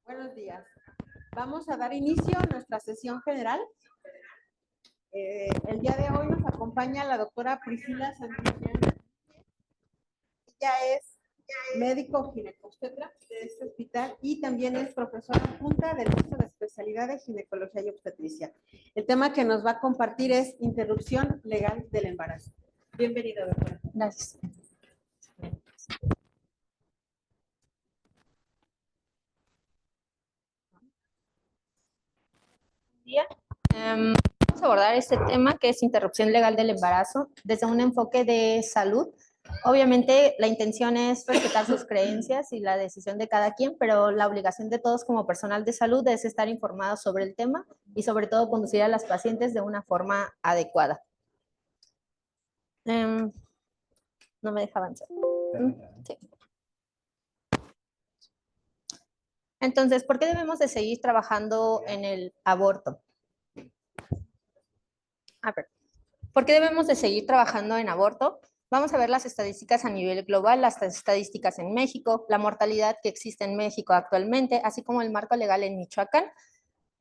Buenos días. Vamos a dar inicio a nuestra sesión general. El día de hoy nos acompaña la doctora Priscila Santillana. Ella es médico ginecobstetra de este hospital y también es profesora adjunta del curso de especialidad de ginecología y obstetricia. El tema que nos va a compartir es interrupción legal del embarazo. Bienvenida, doctora. Gracias. Vamos a abordar este tema que es interrupción legal del embarazo desde un enfoque de salud. Obviamente la intención es respetar sus creencias y la decisión de cada quien, pero la obligación de todos como personal de salud es estar informados sobre el tema y sobre todo conducir a las pacientes de una forma adecuada. No me deja avanzar. Sí. Entonces, ¿por qué debemos de seguir trabajando en el aborto? ¿Por qué debemos de seguir trabajando en aborto? Vamos a ver las estadísticas a nivel global, las estadísticas en México, la mortalidad que existe en México actualmente, así como el marco legal en Michoacán.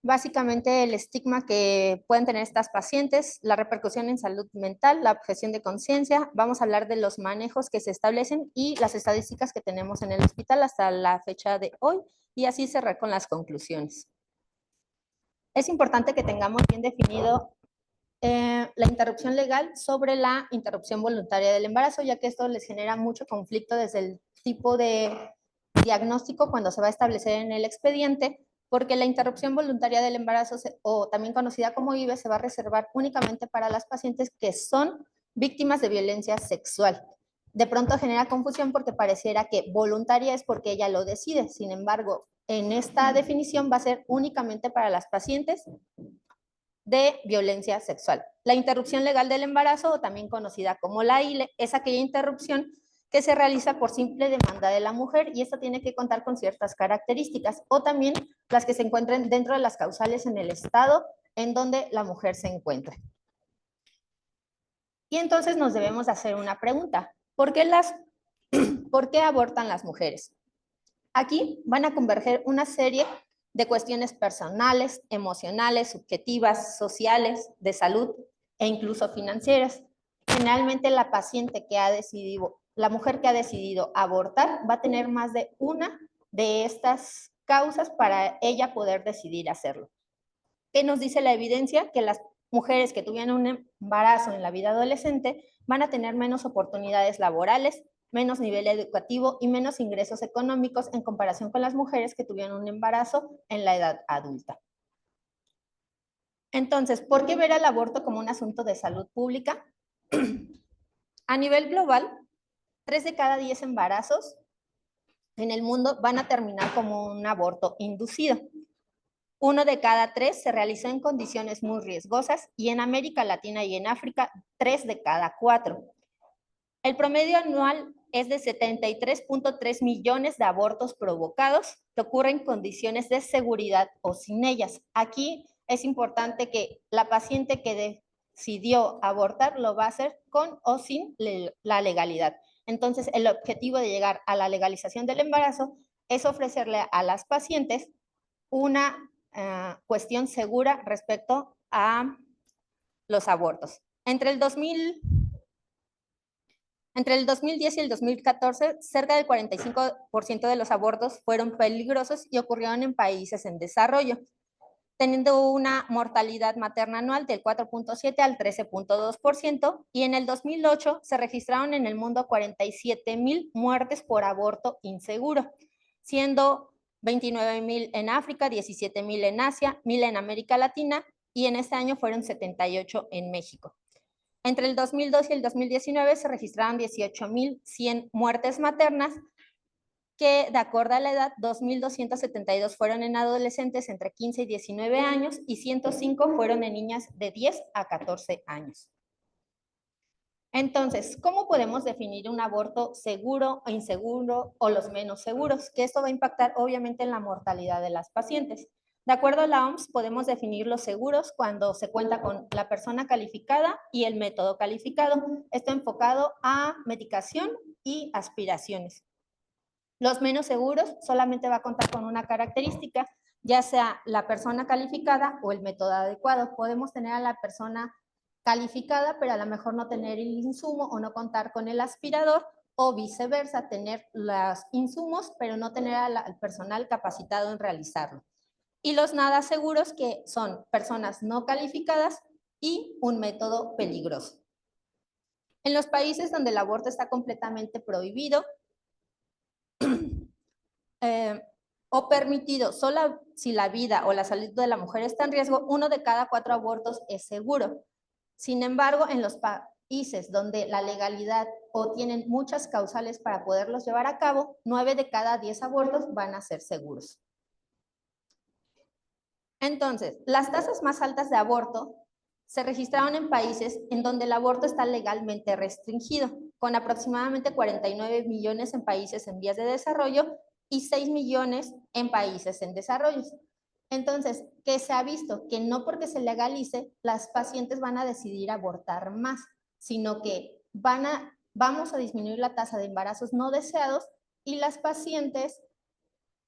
Básicamente el estigma que pueden tener estas pacientes, la repercusión en salud mental, la objeción de conciencia. Vamos a hablar de los manejos que se establecen y las estadísticas que tenemos en el hospital hasta la fecha de hoy, y así cerrar con las conclusiones. Es importante que tengamos bien definido la interrupción legal sobre la interrupción voluntaria del embarazo, ya que esto les genera mucho conflicto desde el tipo de diagnóstico cuando se va a establecer en el expediente, porque la interrupción voluntaria del embarazo, o también conocida como IVE, se va a reservar únicamente para las pacientes que son víctimas de violencia sexual. De pronto genera confusión porque pareciera que voluntaria es porque ella lo decide. Sin embargo, en esta definición va a ser únicamente para las pacientes de violencia sexual. La interrupción legal del embarazo, o también conocida como la ILE, es aquella interrupción que se realiza por simple demanda de la mujer, y esta tiene que contar con ciertas características, o también las que se encuentren dentro de las causales en el estado en donde la mujer se encuentra. Y entonces nos debemos hacer una pregunta: ¿por qué abortan las mujeres? Aquí van a converger una serie de cuestiones personales, emocionales, subjetivas, sociales, de salud e incluso financieras. Generalmente la paciente que ha decidido, la mujer que ha decidido abortar, va a tener más de una de estas causas para ella poder decidir hacerlo. ¿Qué nos dice la evidencia? Que las mujeres que tuvieron un embarazo en la vida adolescente van a tener menos oportunidades laborales, menos nivel educativo y menos ingresos económicos en comparación con las mujeres que tuvieron un embarazo en la edad adulta. Entonces, ¿por qué ver al aborto como un asunto de salud pública? A nivel global, 3 de cada 10 embarazos en el mundo van a terminar como un aborto inducido. 1 de cada 3 se realizó en condiciones muy riesgosas, y en América Latina y en África, 3 de cada 4. El promedio anual es de 73.3 millones de abortos provocados que ocurren en condiciones de seguridad o sin ellas. Aquí es importante que la paciente que decidió abortar lo va a hacer con o sin la legalidad. Entonces, el objetivo de llegar a la legalización del embarazo es ofrecerle a las pacientes una cuestión segura respecto a los abortos. Entre el 2010 y el 2014, cerca del 45% de los abortos fueron peligrosos y ocurrieron en países en desarrollo, teniendo una mortalidad materna anual del 4.7 al 13.2%, y en el 2008 se registraron en el mundo 47,000 muertes por aborto inseguro, siendo 29,000 en África, 17,000 en Asia, 1,000 en América Latina, y en este año fueron 78 en México. Entre el 2002 y el 2019 se registraron 18,100 muertes maternas, que de acuerdo a la edad, 2,272 fueron en adolescentes entre 15 y 19 años y 105 fueron en niñas de 10 a 14 años. Entonces, ¿cómo podemos definir un aborto seguro o inseguro, o los menos seguros? Que esto va a impactar obviamente en la mortalidad de las pacientes. De acuerdo a la OMS, podemos definir los seguros cuando se cuenta con la persona calificada y el método calificado. Esto enfocado a medicación y aspiraciones. Los menos seguros solamente va a contar con una característica, ya sea la persona calificada o el método adecuado. Podemos tener a la persona calificada, pero a lo mejor no tener el insumo o no contar con el aspirador, o viceversa, tener los insumos, pero no tener al personal capacitado en realizarlo. Y los nada seguros, que son personas no calificadas y un método peligroso. En los países donde el aborto está completamente prohibido, o permitido solo si la vida o la salud de la mujer está en riesgo, 1 de cada 4 abortos es seguro. Sin embargo, en los países donde la legalidad o tienen muchas causales para poderlos llevar a cabo, 9 de cada 10 abortos van a ser seguros. Entonces, las tasas más altas de aborto se registraron en países en donde el aborto está legalmente restringido, con aproximadamente 49 millones en países en vías de desarrollo y 6 millones en países en desarrollo. Entonces, ¿qué se ha visto? Que no porque se legalice, las pacientes van a decidir abortar más, sino que vamos a disminuir la tasa de embarazos no deseados y las pacientes,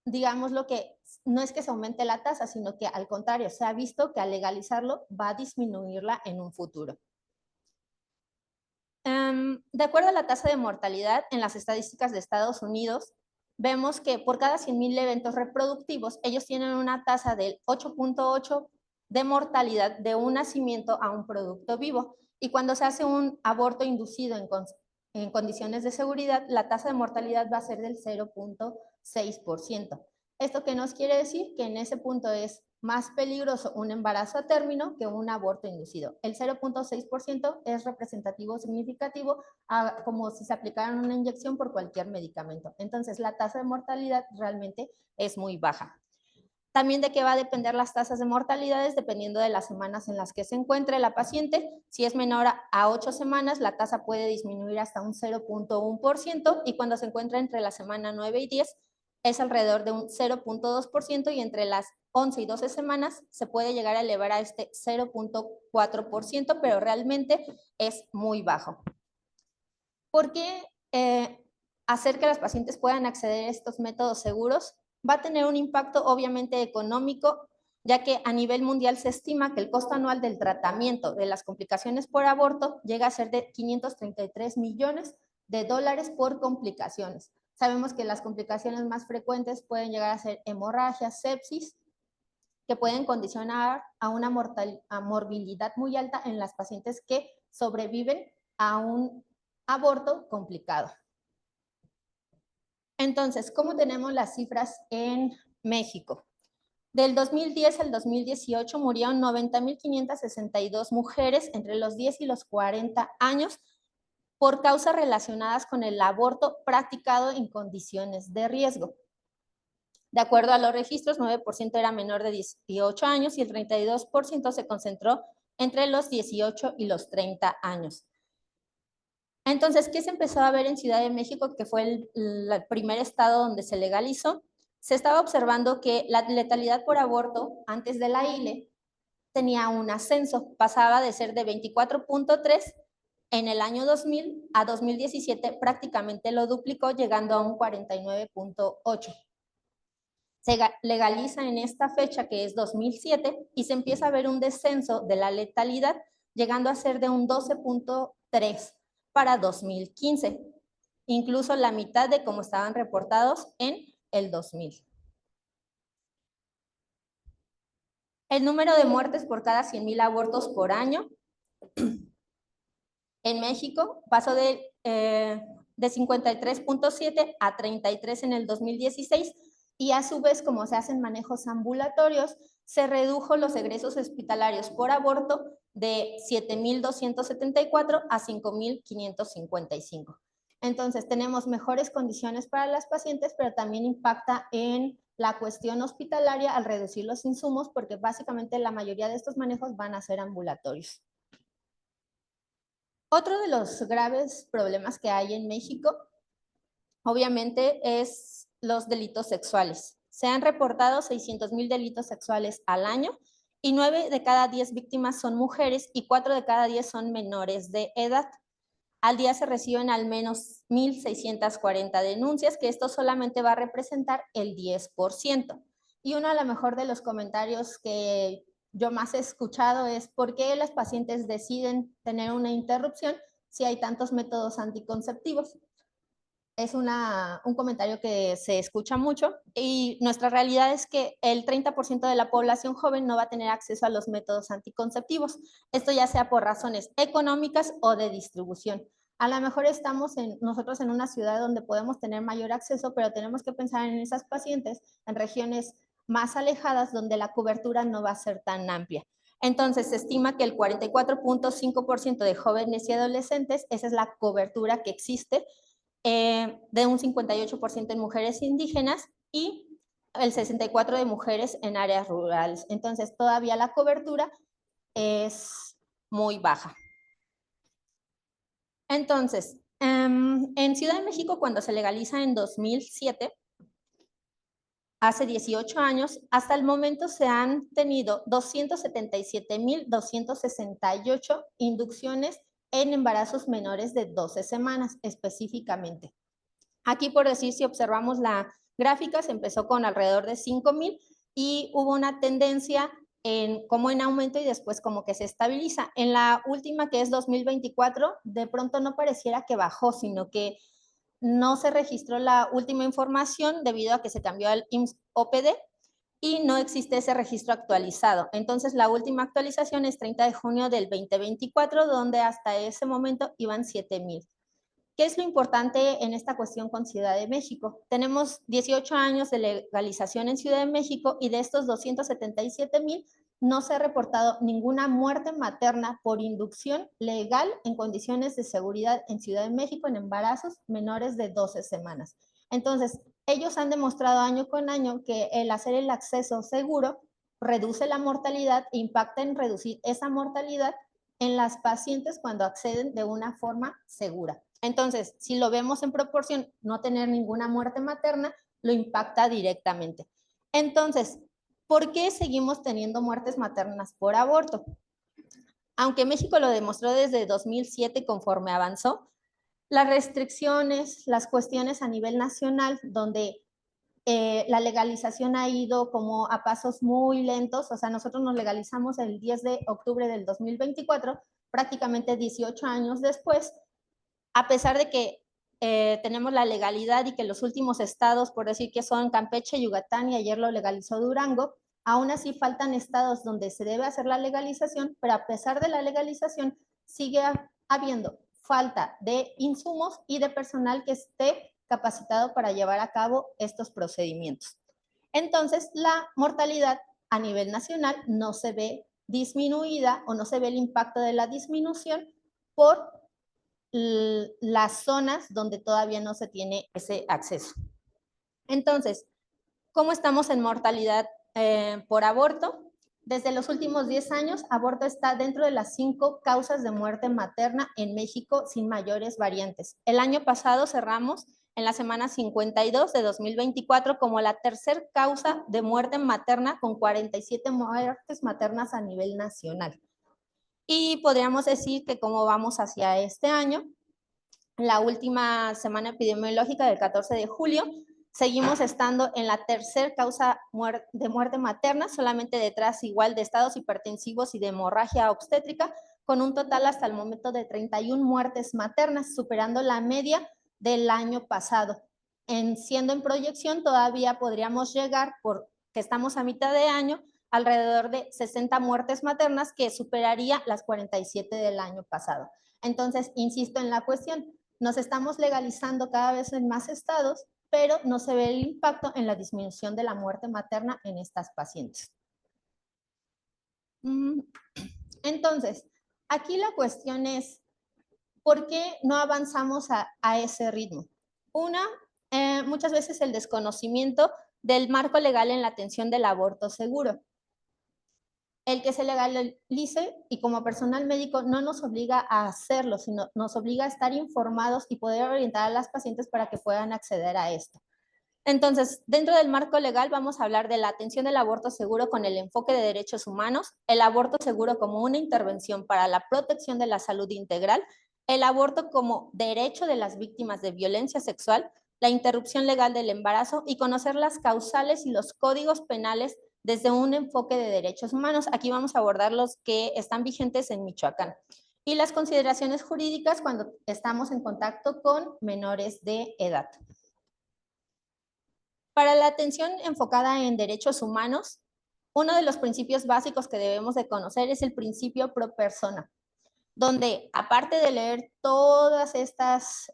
digamos, lo que no es que se aumente la tasa, sino que al contrario, se ha visto que al legalizarlo va a disminuirla en un futuro. De acuerdo a la tasa de mortalidad en las estadísticas de Estados Unidos, vemos que por cada 100,000 eventos reproductivos, ellos tienen una tasa del 8.8 de mortalidad de un nacimiento a un producto vivo. Y cuando se hace un aborto inducido en condiciones de seguridad, la tasa de mortalidad va a ser del 0.6%. ¿Esto qué nos quiere decir? Que en ese punto es más peligroso un embarazo a término que un aborto inducido. El 0.6% es representativo significativo como si se aplicara una inyección por cualquier medicamento. Entonces, la tasa de mortalidad realmente es muy baja. También de qué va a depender las tasas de mortalidades, dependiendo de las semanas en las que se encuentre la paciente. Si es menor a 8 semanas, la tasa puede disminuir hasta un 0.1%, y cuando se encuentra entre la semana 9 y 10, es alrededor de un 0.2%, y entre las 11 y 12 semanas se puede llegar a elevar a este 0.4%, pero realmente es muy bajo. ¿Por qué hacer que las pacientes puedan acceder a estos métodos seguros? Va a tener un impacto obviamente económico, ya que a nivel mundial se estima que el costo anual del tratamiento de las complicaciones por aborto llega a ser de 533 millones de dólares por complicaciones. Sabemos que las complicaciones más frecuentes pueden llegar a ser hemorragias, sepsis, que pueden condicionar a una morbilidad muy alta en las pacientes que sobreviven a un aborto complicado. Entonces, ¿cómo tenemos las cifras en México? Del 2010 al 2018 murieron 90,562 mujeres entre los 10 y los 40 años por causas relacionadas con el aborto practicado en condiciones de riesgo. De acuerdo a los registros, 9% era menor de 18 años y el 32% se concentró entre los 18 y los 30 años. Entonces, ¿qué se empezó a ver en Ciudad de México, que fue el primer estado donde se legalizó? Se estaba observando que la letalidad por aborto antes de la ILE tenía un ascenso, pasaba de ser de 24.3 en el año 2000 a 2017, prácticamente lo duplicó, llegando a un 49.8. Se legaliza en esta fecha, que es 2007, y se empieza a ver un descenso de la letalidad, llegando a ser de un 12.3 para 2015, incluso la mitad de como estaban reportados en el 2000. El número de muertes por cada 100,000 abortos por año en México pasó de 53.7 a 33 en el 2016, y a su vez, como se hacen manejos ambulatorios, se redujo los egresos hospitalarios por aborto de 7,274 a 5,555. Entonces, tenemos mejores condiciones para las pacientes, pero también impacta en la cuestión hospitalaria al reducir los insumos, porque básicamente la mayoría de estos manejos van a ser ambulatorios. Otro de los graves problemas que hay en México, obviamente, es los delitos sexuales. Se han reportado 600,000 delitos sexuales al año, y 9 de cada 10 víctimas son mujeres y 4 de cada 10 son menores de edad. Al día se reciben al menos 1.640 denuncias, que esto solamente va a representar el 10%. Y uno a lo mejor de los comentarios que yo más he escuchado es ¿por qué las pacientes deciden tener una interrupción si hay tantos métodos anticonceptivos? Es un comentario que se escucha mucho y nuestra realidad es que el 30% de la población joven no va a tener acceso a los métodos anticonceptivos. Esto ya sea por razones económicas o de distribución. A lo mejor estamos nosotros en una ciudad donde podemos tener mayor acceso, pero tenemos que pensar en esas pacientes en regiones más alejadas donde la cobertura no va a ser tan amplia. Entonces, se estima que el 44.5% de jóvenes y adolescentes, esa es la cobertura que existe, de un 58% en mujeres indígenas y el 64% de mujeres en áreas rurales. Entonces, todavía la cobertura es muy baja. Entonces, en Ciudad de México, cuando se legaliza en 2007, hace 18 años, hasta el momento se han tenido 277.268 inducciones en embarazos menores de 12 semanas específicamente. Aquí, por decir, si observamos la gráfica, se empezó con alrededor de 5,000 y hubo una tendencia como en aumento y después como que se estabiliza. En la última, que es 2024, de pronto no pareciera que bajó, sino que no se registró la última información debido a que se cambió al IMSS-OPD y no existe ese registro actualizado. Entonces, la última actualización es 30 de junio del 2024, donde hasta ese momento iban 7,000. ¿Qué es lo importante en esta cuestión con Ciudad de México? Tenemos 18 años de legalización en Ciudad de México y de estos 277,000 no se ha reportado ninguna muerte materna por inducción legal en condiciones de seguridad en Ciudad de México en embarazos menores de 12 semanas. Entonces, ellos han demostrado año con año que el hacer el acceso seguro reduce la mortalidad e impacta en reducir esa mortalidad en las pacientes cuando acceden de una forma segura. Entonces, si lo vemos en proporción, no tener ninguna muerte materna lo impacta directamente. Entonces, ¿por qué seguimos teniendo muertes maternas por aborto? Aunque México lo demostró desde 2007 conforme avanzó, las restricciones, las cuestiones a nivel nacional, donde la legalización ha ido como a pasos muy lentos, o sea, nosotros nos legalizamos el 10 de octubre del 2024, prácticamente 18 años después, a pesar de que tenemos la legalidad y que los últimos estados, por decir que son Campeche, Yucatán y ayer lo legalizó Durango, aún así faltan estados donde se debe hacer la legalización, pero a pesar de la legalización sigue habiendo falta de insumos y de personal que esté capacitado para llevar a cabo estos procedimientos. Entonces, la mortalidad a nivel nacional no se ve disminuida o no se ve el impacto de la disminución por las zonas donde todavía no se tiene ese acceso. Entonces, ¿cómo estamos en mortalidad por aborto? Desde los últimos 10 años, aborto está dentro de las 5 causas de muerte materna en México sin mayores variantes. El año pasado cerramos en la semana 52 de 2024 como la tercera causa de muerte materna con 47 muertes maternas a nivel nacional. Y podríamos decir que como vamos hacia este año, la última semana epidemiológica del 14 de julio, seguimos estando en la tercera causa de muerte materna, solamente detrás igual de estados hipertensivos y de hemorragia obstétrica, con un total hasta el momento de 31 muertes maternas, superando la media del año pasado. Siendo en proyección, todavía podríamos llegar, porque estamos a mitad de año, alrededor de 60 muertes maternas, que superaría las 47 del año pasado. Entonces, insisto en la cuestión, nos estamos legalizando cada vez en más estados, pero no se ve el impacto en la disminución de la muerte materna en estas pacientes. Entonces, aquí la cuestión es, ¿por qué no avanzamos a ese ritmo? Una, muchas veces el desconocimiento del marco legal en la atención del aborto seguro. El que se legalice y como personal médico no nos obliga a hacerlo, sino nos obliga a estar informados y poder orientar a las pacientes para que puedan acceder a esto. Entonces, dentro del marco legal vamos a hablar de la atención del aborto seguro con el enfoque de derechos humanos, el aborto seguro como una intervención para la protección de la salud integral, el aborto como derecho de las víctimas de violencia sexual, la interrupción legal del embarazo y conocer las causales y los códigos penales desde un enfoque de derechos humanos. Aquí vamos a abordar los que están vigentes en Michoacán. Y las consideraciones jurídicas cuando estamos en contacto con menores de edad. Para la atención enfocada en derechos humanos, uno de los principios básicos que debemos de conocer es el principio pro persona, donde aparte de leer todas estas,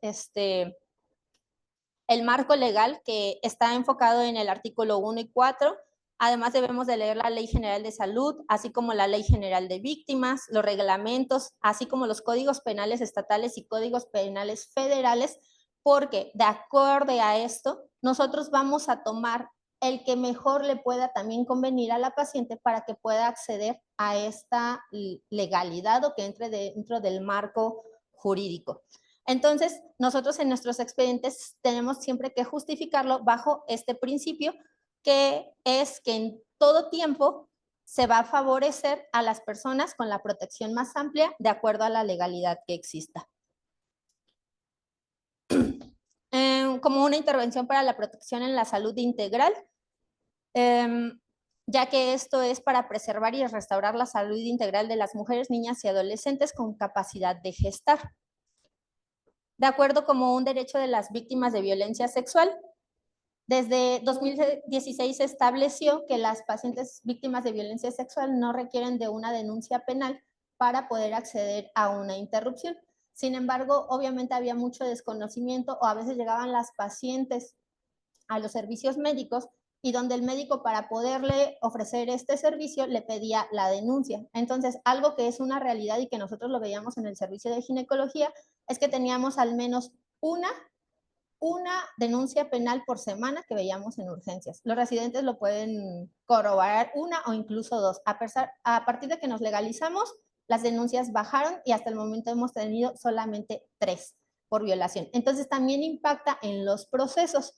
el marco legal que está enfocado en el artículo 1 y 4, además debemos de leer la Ley General de Salud, así como la Ley General de Víctimas, los reglamentos, así como los códigos penales estatales y códigos penales federales, porque de acuerdo a esto, nosotros vamos a tomar el que mejor le pueda también convenir a la paciente para que pueda acceder a esta legalidad o que entre dentro del marco jurídico. Entonces, nosotros en nuestros expedientes tenemos siempre que justificarlo bajo este principio, que es que en todo tiempo se va a favorecer a las personas con la protección más amplia de acuerdo a la legalidad que exista. Como una intervención para la protección en la salud integral, ya que esto es para preservar y restaurar la salud integral de las mujeres, niñas y adolescentes con capacidad de gestar. De acuerdo como un derecho de las víctimas de violencia sexual, desde 2016 se estableció que las pacientes víctimas de violencia sexual no requieren de una denuncia penal para poder acceder a una interrupción. Sin embargo, obviamente había mucho desconocimiento o a veces llegaban las pacientes a los servicios médicos y donde el médico para poderle ofrecer este servicio le pedía la denuncia. Entonces, algo que es una realidad y que nosotros lo veíamos en el servicio de ginecología es que teníamos al menos una denuncia penal por semana que veíamos en urgencias. Los residentes lo pueden corroborar, una o incluso dos. A partir de que nos legalizamos, las denuncias bajaron y hasta el momento hemos tenido solamente 3 por violación. Entonces también impacta en los procesos.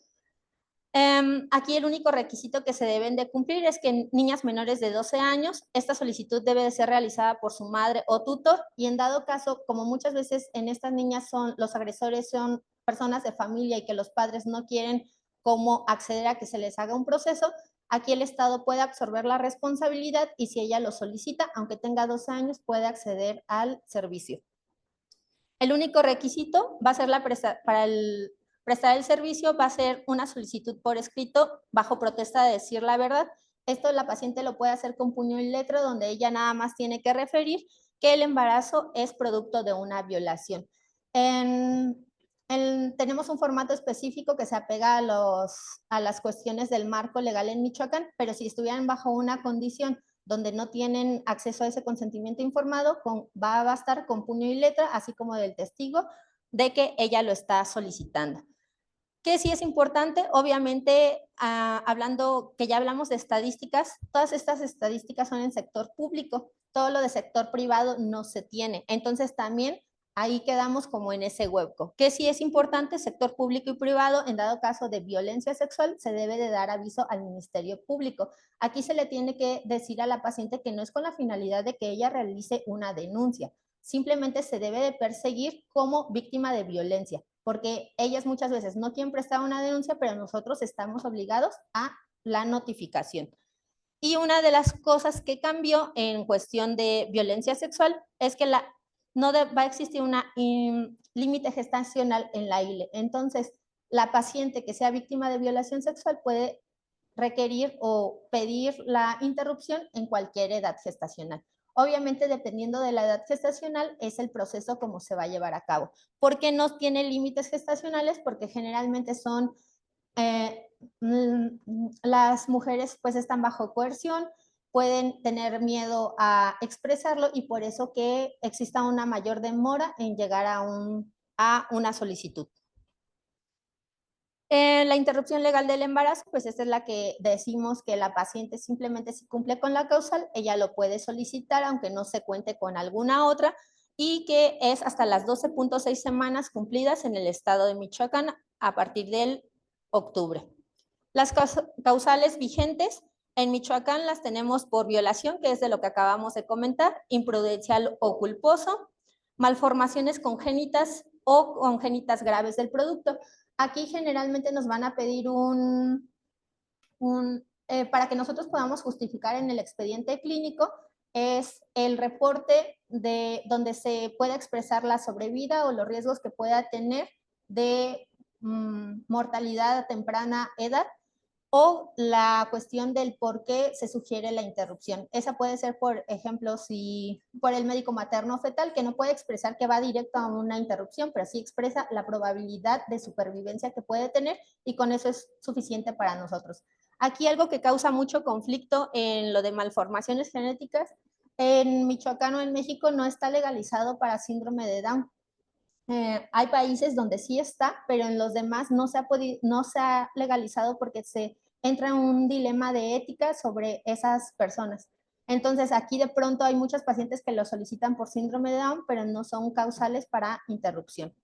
Aquí el único requisito que se deben de cumplir es que en niñas menores de 12 años, esta solicitud debe de ser realizada por su madre o tutor y en dado caso, como muchas veces en estas niñas los agresores son personas de familia y que los padres no quieren cómo acceder a que se les haga un proceso, aquí el Estado puede absorber la responsabilidad y si ella lo solicita, aunque tenga 12 años, puede acceder al servicio. El único requisito va a ser para prestar el servicio, va a ser una solicitud por escrito bajo protesta de decir la verdad. Esto la paciente lo puede hacer con puño y letra, donde ella nada más tiene que referir que el embarazo es producto de una violación. Tenemos un formato específico que se apega a las cuestiones del marco legal en Michoacán, pero si estuvieran bajo una condición donde no tienen acceso a ese consentimiento informado, va a bastar con puño y letra, así como del testigo, de que ella lo está solicitando. ¿Qué sí es importante? Obviamente, hablando, que ya hablamos de estadísticas, todas estas estadísticas son en sector público, todo lo de sector privado no se tiene. Entonces, también ahí quedamos como en ese hueco. ¿Qué sí es importante? Sector público y privado, en dado caso de violencia sexual, se debe de dar aviso al Ministerio Público. Aquí se le tiene que decir a la paciente que no es con la finalidad de que ella realice una denuncia, simplemente se debe de perseguir como víctima de violencia, porque ellas muchas veces no quieren prestar una denuncia, pero nosotros estamos obligados a la notificación. Y una de las cosas que cambió en cuestión de violencia sexual es que no va a existir un límite gestacional en la ILE. Entonces, la paciente que sea víctima de violación sexual puede requerir o pedir la interrupción en cualquier edad gestacional. Obviamente, dependiendo de la edad gestacional, es el proceso como se va a llevar a cabo. ¿Por qué no tiene límites gestacionales? Porque generalmente son las mujeres pues están bajo coerción, pueden tener miedo a expresarlo y por eso que exista una mayor demora en llegar a una solicitud. La interrupción legal del embarazo, pues esta es la que decimos que la paciente simplemente si cumple con la causal, ella lo puede solicitar aunque no se cuente con alguna otra y que es hasta las 12.6 semanas cumplidas en el estado de Michoacán a partir del octubre. Las causales vigentes en Michoacán las tenemos por violación, que es de lo que acabamos de comentar, imprudencial o culposo, malformaciones congénitas o congénitas graves del producto. Aquí generalmente nos van a pedir para que nosotros podamos justificar en el expediente clínico, es el reporte de donde se pueda expresar la sobrevida o los riesgos que pueda tener de mortalidad a temprana edad, o la cuestión del por qué se sugiere la interrupción. Esa puede ser, por ejemplo, si por el médico materno fetal, que no puede expresar que va directo a una interrupción, pero sí expresa la probabilidad de supervivencia que puede tener, y con eso es suficiente para nosotros. Aquí algo que causa mucho conflicto en lo de malformaciones genéticas, en Michoacán o en México no está legalizado para síndrome de Down. Hay países donde sí está, pero en los demás no se ha legalizado porque se entra en un dilema de ética sobre esas personas. Entonces, aquí de pronto hay muchos pacientes que lo solicitan por síndrome de Down, pero no son causales para interrupción.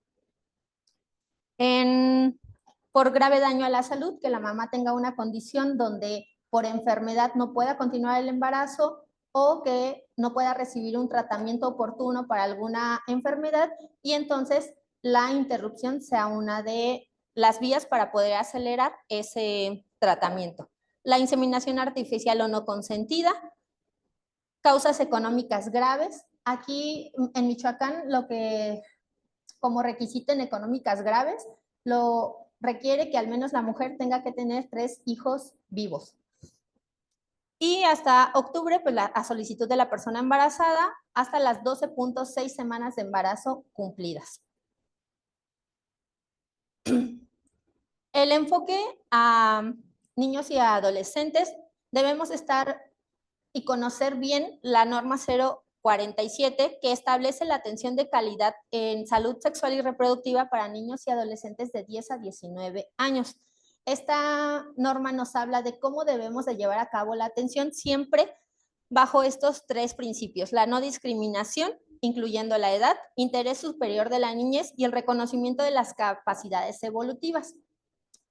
Por grave daño a la salud, que la mamá tenga una condición donde por enfermedad no pueda continuar el embarazo o que no pueda recibir un tratamiento oportuno para alguna enfermedad, y entonces la interrupción sea una de las vías para poder acelerar ese tratamiento. La inseminación artificial o no consentida, causas económicas graves. Aquí en Michoacán, lo que como requisito en económicas graves, lo requiere que al menos la mujer tenga que tener 3 hijos vivos. Y hasta octubre, pues a solicitud de la persona embarazada, hasta las 12.6 semanas de embarazo cumplidas. El enfoque a niños y a adolescentes, debemos estar y conocer bien la norma 047, que establece la atención de calidad en salud sexual y reproductiva para niños y adolescentes de 10 a 19 años. Esta norma nos habla de cómo debemos de llevar a cabo la atención siempre bajo estos 3 principios: la no discriminación, incluyendo la edad, interés superior de la niñez y el reconocimiento de las capacidades evolutivas.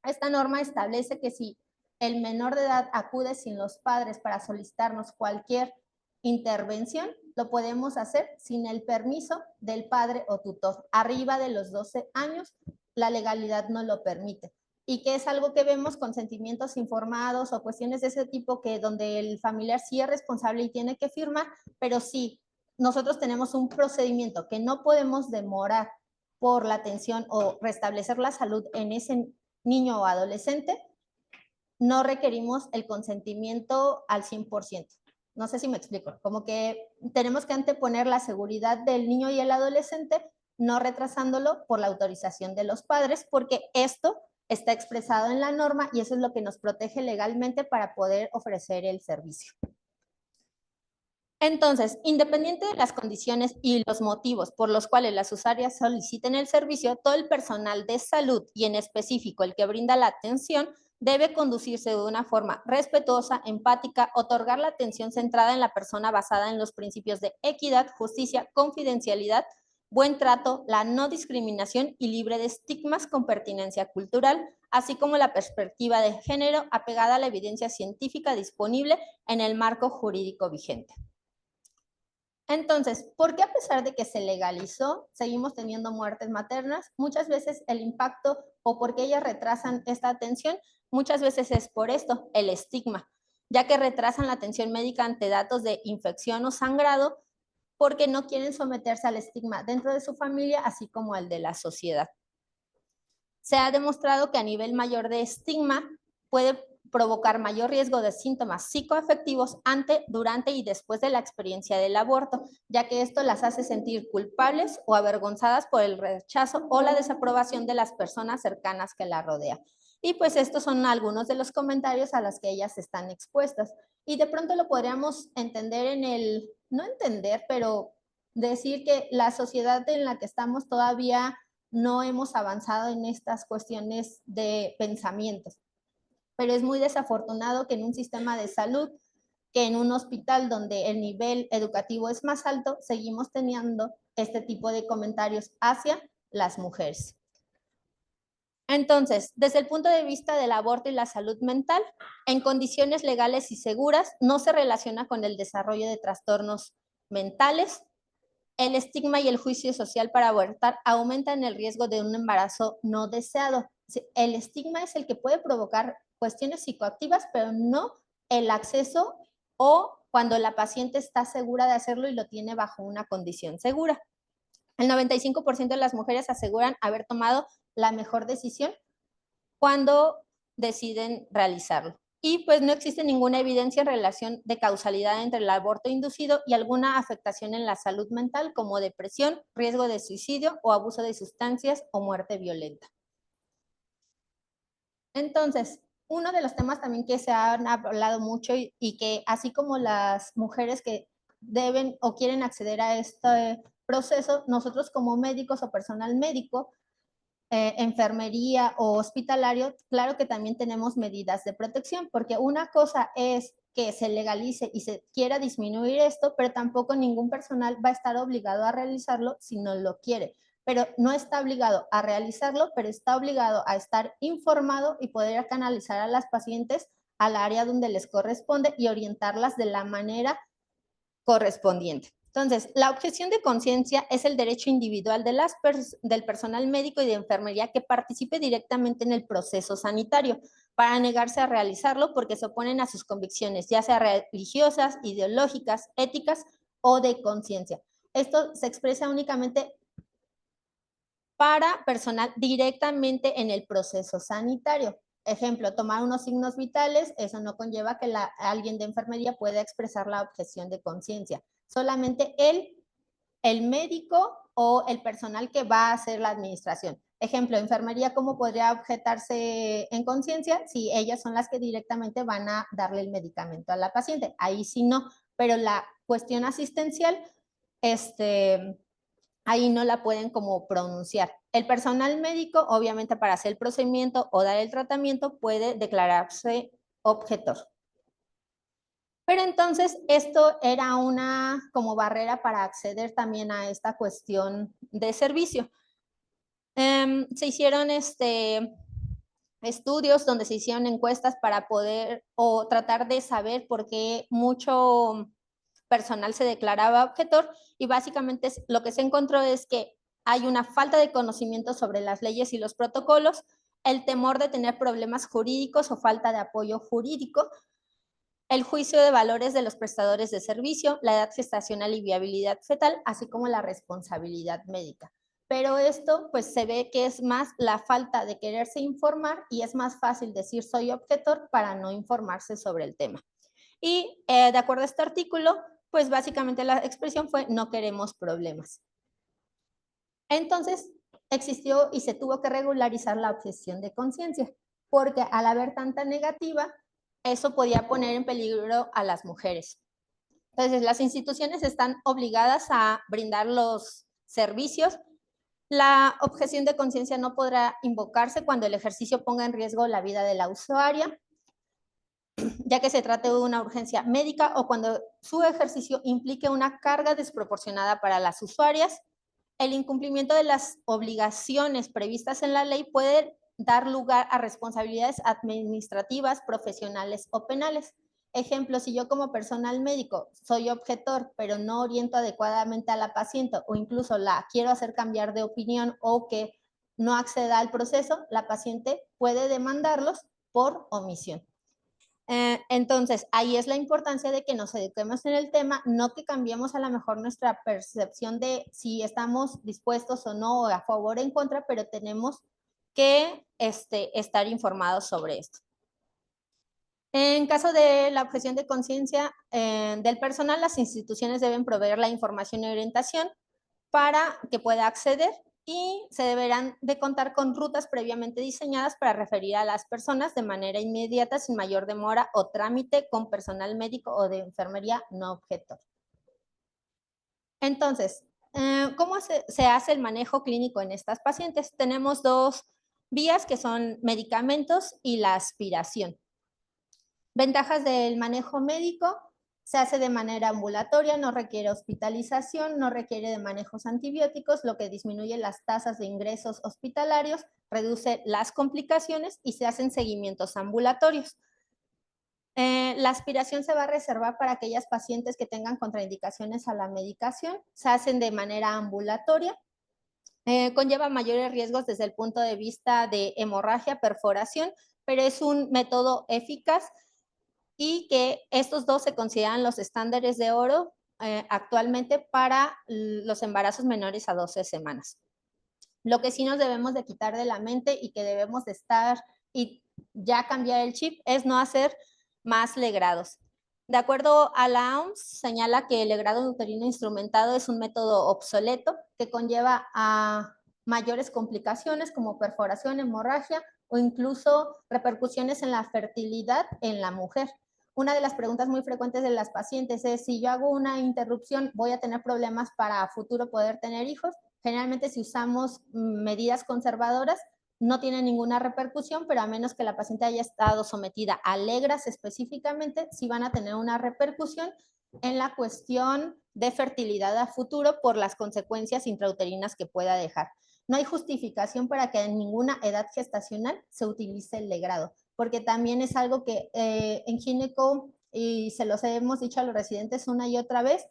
Esta norma establece que si el menor de edad acude sin los padres para solicitarnos cualquier intervención, lo podemos hacer sin el permiso del padre o tutor. Arriba de los 12 años, la legalidad no lo permite. Y que es algo que vemos con consentimientos informados o cuestiones de ese tipo, que donde el familiar sí es responsable y tiene que firmar, pero sí, nosotros tenemos un procedimiento que no podemos demorar por la atención o restablecer la salud en ese niño o adolescente, no requerimos el consentimiento al 100%. No sé si me explico, como que tenemos que anteponer la seguridad del niño y el adolescente, no retrasándolo por la autorización de los padres, porque esto está expresado en la norma y eso es lo que nos protege legalmente para poder ofrecer el servicio. Entonces, independiente de las condiciones y los motivos por los cuales las usuarias soliciten el servicio, todo el personal de salud, y en específico el que brinda la atención, debe conducirse de una forma respetuosa, empática, otorgar la atención centrada en la persona basada en los principios de equidad, justicia, confidencialidad, buen trato, la no discriminación y libre de estigmas con pertinencia cultural, así como la perspectiva de género apegada a la evidencia científica disponible en el marco jurídico vigente. Entonces, ¿por qué a pesar de que se legalizó, seguimos teniendo muertes maternas? Muchas veces el impacto, o porque ellas retrasan esta atención, muchas veces es por esto, el estigma, ya que retrasan la atención médica ante datos de infección o sangrado, porque no quieren someterse al estigma dentro de su familia, así como al de la sociedad. Se ha demostrado que a nivel mayor de estigma puede provocar mayor riesgo de síntomas psicoafectivos ante, durante y después de la experiencia del aborto, ya que esto las hace sentir culpables o avergonzadas por el rechazo o la desaprobación de las personas cercanas que la rodean. Y pues estos son algunos de los comentarios a los que ellas están expuestas. Y de pronto lo podríamos entender en el, no entender, pero decir que la sociedad en la que estamos todavía no hemos avanzado en estas cuestiones de pensamientos. Pero es muy desafortunado que en un sistema de salud, que en un hospital donde el nivel educativo es más alto, seguimos teniendo este tipo de comentarios hacia las mujeres. Entonces, desde el punto de vista del aborto y la salud mental, en condiciones legales y seguras, no se relaciona con el desarrollo de trastornos mentales. el estigma y el juicio social para abortar aumentan el riesgo de un embarazo no deseado. El estigma es el que puede provocar cuestiones psicoactivas, pero no el acceso o cuando la paciente está segura de hacerlo y lo tiene bajo una condición segura. El 95% de las mujeres aseguran haber tomado la mejor decisión cuando deciden realizarlo. Y pues no existe ninguna evidencia en relación de causalidad entre el aborto inducido y alguna afectación en la salud mental como depresión, riesgo de suicidio o abuso de sustancias o muerte violenta. Entonces, uno de los temas también que se han hablado mucho y que así como las mujeres que deben o quieren acceder a este proceso, nosotros como médicos o personal médico, enfermería o hospitalario, claro que también tenemos medidas de protección, porque una cosa es que se legalice y se quiera disminuir esto, pero tampoco ningún personal va a estar obligado a realizarlo si no lo quiere. Pero no está obligado a realizarlo, pero está obligado a estar informado y poder canalizar a las pacientes al área donde les corresponde y orientarlas de la manera correspondiente. Entonces, la objeción de conciencia es el derecho individual de del personal médico y de enfermería que participe directamente en el proceso sanitario para negarse a realizarlo porque se oponen a sus convicciones, ya sea religiosas, ideológicas, éticas o de conciencia. Esto se expresa únicamente para personal directamente en el proceso sanitario. Ejemplo, tomar unos signos vitales, eso no conlleva que alguien de enfermería pueda expresar la objeción de conciencia. Solamente el médico o el personal que va a hacer la administración. Ejemplo, enfermería, ¿cómo podría objetarse en conciencia? Si ellas son las que directamente van a darle el medicamento a la paciente. Ahí sí no, pero la cuestión asistencial, ahí no la pueden como pronunciar. El personal médico, obviamente para hacer el procedimiento o dar el tratamiento, puede declararse objetor. Pero entonces esto era una como barrera para acceder también a esta cuestión de servicio. Se hicieron estudios donde se hicieron encuestas para poder o tratar de saber por qué mucho personal se declaraba objetor y básicamente lo que se encontró es que hay una falta de conocimiento sobre las leyes y los protocolos, el temor de tener problemas jurídicos o falta de apoyo jurídico, el juicio de valores de los prestadores de servicio, la edad gestacional y viabilidad fetal, así como la responsabilidad médica. Pero esto pues se ve que es más la falta de quererse informar y es más fácil decir soy objetor para no informarse sobre el tema. Y de acuerdo a este artículo, pues básicamente la expresión fue no queremos problemas. Entonces existió y se tuvo que regularizar la objeción de conciencia, porque al haber tanta negativa, eso podía poner en peligro a las mujeres. Entonces, las instituciones están obligadas a brindar los servicios. La objeción de conciencia no podrá invocarse cuando el ejercicio ponga en riesgo la vida de la usuaria, ya que se trate de una urgencia médica o cuando su ejercicio implique una carga desproporcionada para las usuarias. El incumplimiento de las obligaciones previstas en la ley puede dar lugar a responsabilidades administrativas, profesionales o penales. Ejemplo, si yo como personal médico soy objetor, pero no oriento adecuadamente a la paciente o incluso la quiero hacer cambiar de opinión o que no acceda al proceso, la paciente puede demandarlos por omisión. Entonces, ahí es la importancia de que nos eduquemos en el tema, no que cambiemos a lo mejor nuestra percepción de si estamos dispuestos o no, a favor o en contra, pero tenemos que estar informados sobre esto. En caso de la objeción de conciencia del personal, las instituciones deben proveer la información y orientación para que pueda acceder y se deberán de contar con rutas previamente diseñadas para referir a las personas de manera inmediata, sin mayor demora o trámite con personal médico o de enfermería no objetor. Entonces, ¿cómo se hace el manejo clínico en estas pacientes? Tenemos dos vías que son medicamentos y la aspiración. Ventajas del manejo médico: se hace de manera ambulatoria, no requiere hospitalización, no requiere de manejos antibióticos, lo que disminuye las tasas de ingresos hospitalarios, reduce las complicaciones y se hacen seguimientos ambulatorios. La aspiración se va a reservar para aquellas pacientes que tengan contraindicaciones a la medicación. Se hacen de manera ambulatoria. Conlleva mayores riesgos desde el punto de vista de hemorragia, perforación, pero es un método eficaz y que estos dos se consideran los estándares de oro actualmente para los embarazos menores a 12 semanas. Lo que sí nos debemos de quitar de la mente y que debemos de estar y ya cambiar el chip es no hacer más legrados. De acuerdo a la OMS, señala que el legrado uterino instrumentado es un método obsoleto que conlleva a mayores complicaciones como perforación, hemorragia o incluso repercusiones en la fertilidad en la mujer. Una de las preguntas muy frecuentes de las pacientes es: si yo hago una interrupción, ¿voy a tener problemas para futuro poder tener hijos? Generalmente, si usamos medidas conservadoras, no tiene ninguna repercusión, pero a menos que la paciente haya estado sometida a legras específicamente, sí van a tener una repercusión en la cuestión de fertilidad a futuro por las consecuencias intrauterinas que pueda dejar. No hay justificación para que en ninguna edad gestacional se utilice el legrado, porque también es algo que en gineco, y se los hemos dicho a los residentes una y otra vez,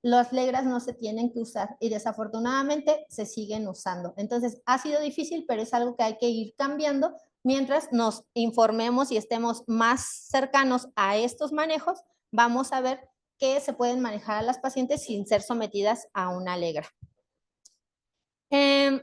las legras no se tienen que usar y desafortunadamente se siguen usando. Entonces, ha sido difícil, pero es algo que hay que ir cambiando mientras nos informemos y estemos más cercanos a estos manejos. Vamos a ver que se pueden manejar a las pacientes sin ser sometidas a una legra.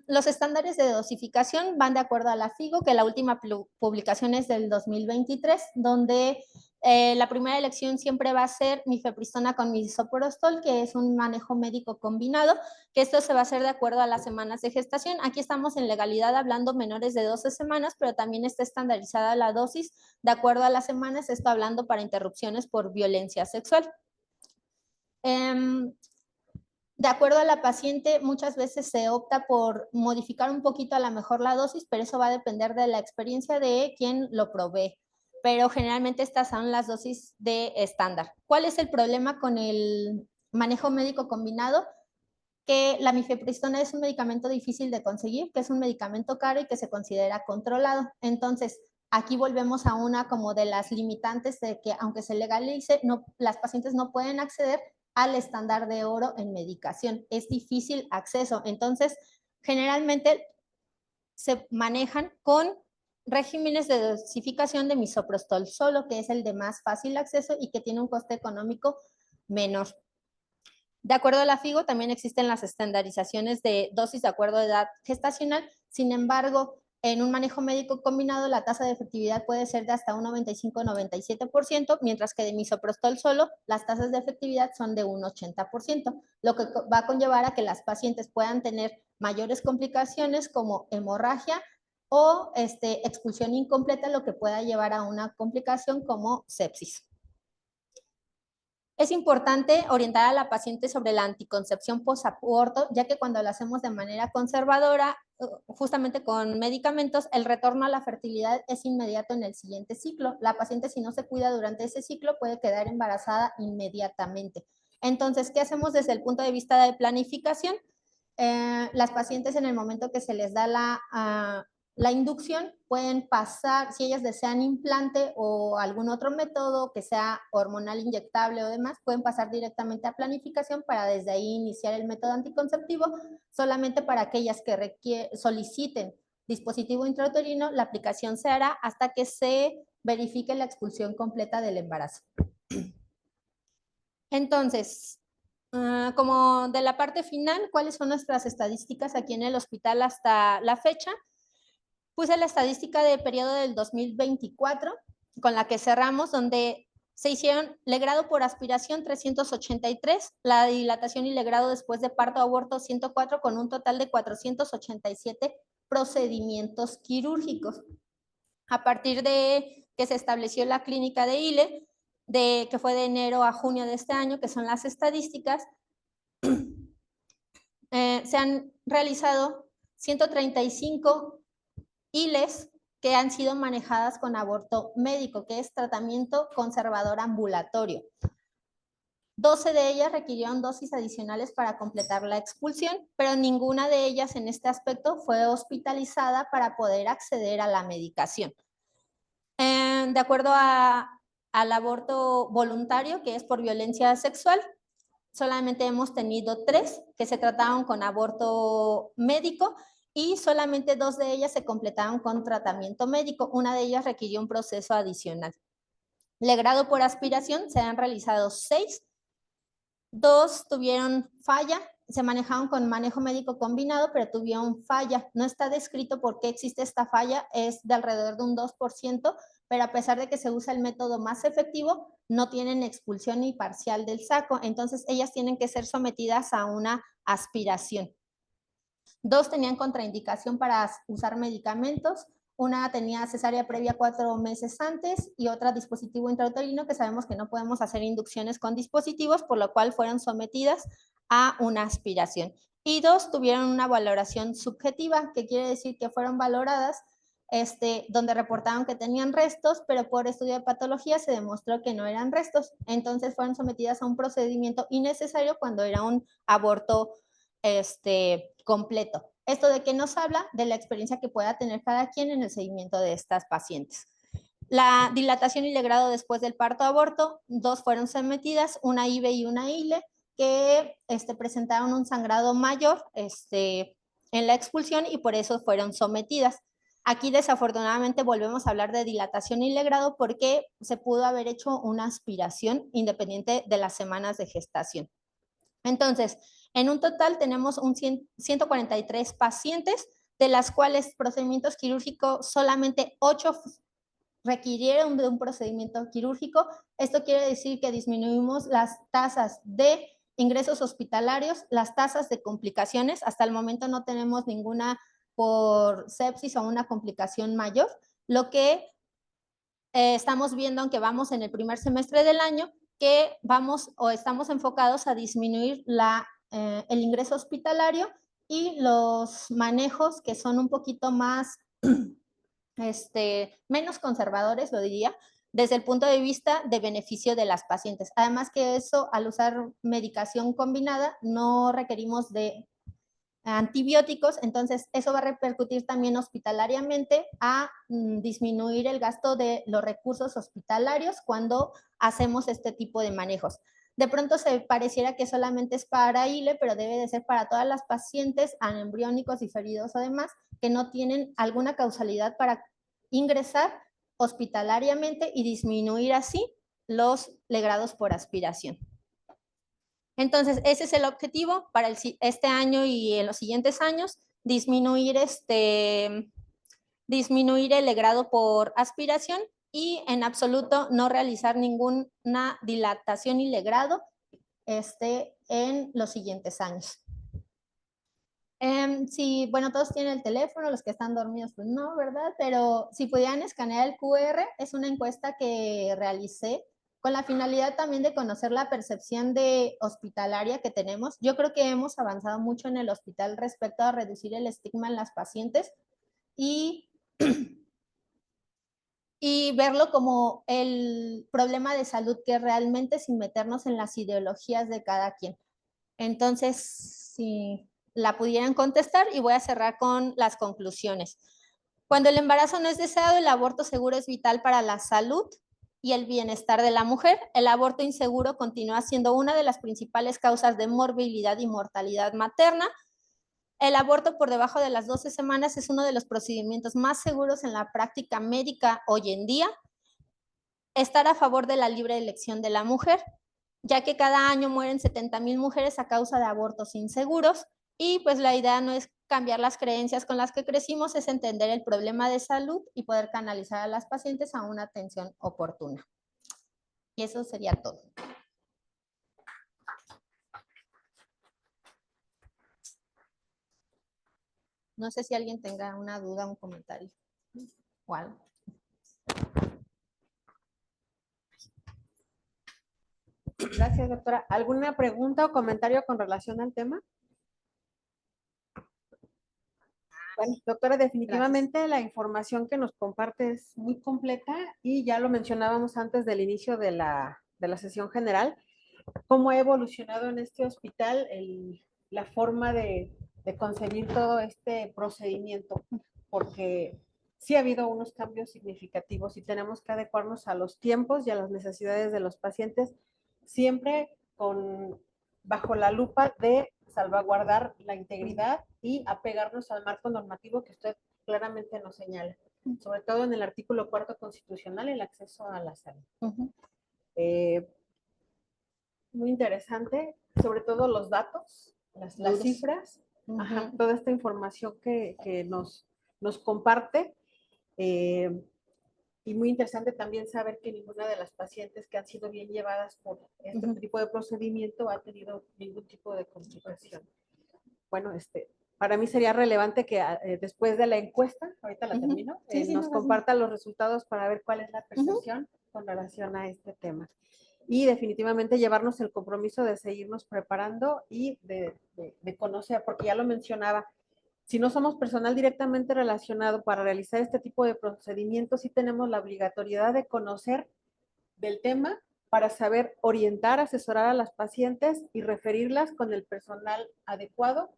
Los estándares de dosificación van de acuerdo a la FIGO, que la última publicación es del 2023, donde la primera elección siempre va a ser mifepristona con misoprostol, que es un manejo médico combinado, que esto se va a hacer de acuerdo a las semanas de gestación. Aquí estamos en legalidad hablando menores de 12 semanas, pero también está estandarizada la dosis de acuerdo a las semanas, esto hablando para interrupciones por violencia sexual. De acuerdo a la paciente, muchas veces se opta por modificar un poquito a lo mejor la dosis, pero eso va a depender de la experiencia de quien lo provee. Pero generalmente estas son las dosis de estándar. ¿Cuál es el problema con el manejo médico combinado? Que la mifepristona es un medicamento difícil de conseguir, que es un medicamento caro y que se considera controlado. Entonces, aquí volvemos a una como de las limitantes de que aunque se legalice, no, las pacientes no pueden acceder al estándar de oro en medicación. Es difícil acceso. Entonces, generalmente se manejan con regímenes de dosificación de misoprostol solo, que es el de más fácil acceso y que tiene un coste económico menor. De acuerdo a la FIGO, también existen las estandarizaciones de dosis de acuerdo a edad gestacional. Sin embargo, en un manejo médico combinado, la tasa de efectividad puede ser de hasta un 95-97%, mientras que de misoprostol solo, las tasas de efectividad son de un 80%, lo que va a conllevar a que las pacientes puedan tener mayores complicaciones como hemorragia o expulsión incompleta, lo que pueda llevar a una complicación como sepsis. Es importante orientar a la paciente sobre la anticoncepción posaborto, ya que cuando lo hacemos de manera conservadora, justamente con medicamentos, el retorno a la fertilidad es inmediato en el siguiente ciclo. La paciente, si no se cuida durante ese ciclo, puede quedar embarazada inmediatamente. Entonces, ¿qué hacemos desde el punto de vista de planificación? Las pacientes, en el momento que se les da la inducción, pueden pasar, si ellas desean implante o algún otro método que sea hormonal inyectable o demás, pueden pasar directamente a planificación para desde ahí iniciar el método anticonceptivo. Solamente para aquellas que soliciten dispositivo intrauterino, la aplicación se hará hasta que se verifique la expulsión completa del embarazo. Entonces, como de la parte final, ¿cuáles son nuestras estadísticas aquí en el hospital hasta la fecha? Puse la estadística del periodo del 2024, con la que cerramos, donde se hicieron legrado por aspiración 383, la dilatación y legrado después de parto aborto 104, con un total de 487 procedimientos quirúrgicos. A partir de que se estableció la clínica de ILE, que fue de enero a junio de este año, que son las estadísticas, se han realizado 135 ILES que han sido manejadas con aborto médico, que es tratamiento conservador ambulatorio. 12 de ellas requirieron dosis adicionales para completar la expulsión, pero ninguna de ellas en este aspecto fue hospitalizada para poder acceder a la medicación. De acuerdo a Al aborto voluntario, que es por violencia sexual, solamente hemos tenido 3 que se trataron con aborto médico y solamente 2 de ellas se completaron con tratamiento médico. Una de ellas requirió un proceso adicional. Legrado por aspiración, se han realizado 6. 2 tuvieron falla, se manejaron con manejo médico combinado, pero tuvieron falla. No está descrito por qué existe esta falla, es de alrededor de un 2%, pero a pesar de que se usa el método más efectivo, no tienen expulsión ni parcial del saco, entonces ellas tienen que ser sometidas a una aspiración. 2 tenían contraindicación para usar medicamentos, una tenía cesárea previa 4 meses antes y otra dispositivo intrauterino, que sabemos que no podemos hacer inducciones con dispositivos, por lo cual fueron sometidas a una aspiración. Y 2 tuvieron una valoración subjetiva, que quiere decir que fueron valoradas donde reportaron que tenían restos, pero por estudio de patología se demostró que no eran restos. Entonces fueron sometidas a un procedimiento innecesario cuando era un aborto completo. ¿Esto de qué nos habla? De la experiencia que pueda tener cada quien en el seguimiento de estas pacientes. La dilatación y legrado después del parto-aborto, 2 fueron sometidas, una IVE y una ILE, que presentaron un sangrado mayor en la expulsión y por eso fueron sometidas. Aquí desafortunadamente volvemos a hablar de dilatación y legrado porque se pudo haber hecho una aspiración independiente de las semanas de gestación. Entonces, en un total tenemos 143 pacientes, de las cuales procedimientos quirúrgicos solamente 8 requirieron de un procedimiento quirúrgico. Esto quiere decir que disminuimos las tasas de ingresos hospitalarios, las tasas de complicaciones. Hasta el momento no tenemos ninguna por sepsis o una complicación mayor. Lo que estamos viendo, aunque vamos en el primer semestre del año, que vamos o estamos enfocados a disminuir el ingreso hospitalario y los manejos que son un poquito más, menos conservadores, lo diría, desde el punto de vista de beneficio de las pacientes. Además que eso, al usar medicación combinada, no requerimos de antibióticos, entonces eso va a repercutir también hospitalariamente a disminuir el gasto de los recursos hospitalarios cuando hacemos este tipo de manejos. De pronto se pareciera que solamente es para ILE, pero debe de ser para todas las pacientes anembriónicos, diferidos o demás que no tienen alguna causalidad para ingresar hospitalariamente y disminuir así los legrados por aspiración. Entonces, ese es el objetivo para este año y en los siguientes años, disminuir el legrado por aspiración y en absoluto no realizar ninguna dilatación y legrado en los siguientes años. Sí, bueno, todos tienen el teléfono, los que están dormidos, pues no, ¿verdad? Pero si pudieran escanear el QR, es una encuesta que realicé con la finalidad también de conocer la percepción de hospitalaria que tenemos. Yo creo que hemos avanzado mucho en el hospital respecto a reducir el estigma en las pacientes y, y verlo como el problema de salud que realmente sin meternos en las ideologías de cada quien. Entonces, si la pudieran contestar y voy a cerrar con las conclusiones. Cuando el embarazo no es deseado, el aborto seguro es vital para la salud y el bienestar de la mujer. El aborto inseguro continúa siendo una de las principales causas de morbilidad y mortalidad materna. El aborto por debajo de las 12 semanas es uno de los procedimientos más seguros en la práctica médica hoy en día. Estar a favor de la libre elección de la mujer, ya que cada año mueren 70,000 mujeres a causa de abortos inseguros y pues la idea no es cambiar las creencias con las que crecimos, es entender el problema de salud y poder canalizar a las pacientes a una atención oportuna. Y eso sería todo. No sé si alguien tenga una duda, un comentario o algo. Gracias, doctora. ¿Alguna pregunta o comentario con relación al tema? Bueno, doctora, definitivamente gracias. La información que nos comparte es muy completa y ya lo mencionábamos antes del inicio de la sesión general, cómo ha evolucionado en este hospital la forma de concebir todo este procedimiento, porque sí ha habido unos cambios significativos y tenemos que adecuarnos a los tiempos y a las necesidades de los pacientes, siempre bajo la lupa de salvaguardar la integridad y apegarnos al marco normativo que usted claramente nos señala, sobre todo en el artículo 4 constitucional, el acceso a la salud. Muy interesante, sobre todo los datos, las cifras, toda esta información que nos comparte. Y muy interesante también saber que ninguna de las pacientes que han sido bien llevadas por este tipo de procedimiento ha tenido ningún tipo de complicación. Bueno, para mí sería relevante que después de la encuesta, ahorita la termino, nos comparta los resultados para ver cuál es la percepción con relación a este tema. Y definitivamente llevarnos el compromiso de seguirnos preparando y de conocer, porque ya lo mencionaba, si no somos personal directamente relacionado para realizar este tipo de procedimientos, sí tenemos la obligatoriedad de conocer del tema para saber orientar, asesorar a las pacientes y referirlas con el personal adecuado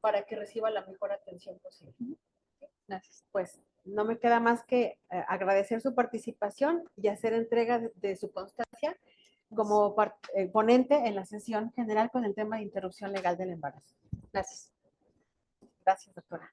para que reciba la mejor atención posible. Gracias. Pues no me queda más que agradecer su participación y hacer entrega de su constancia como ponente en la sesión general con el tema de interrupción legal del embarazo. Gracias. Gracias, doctora.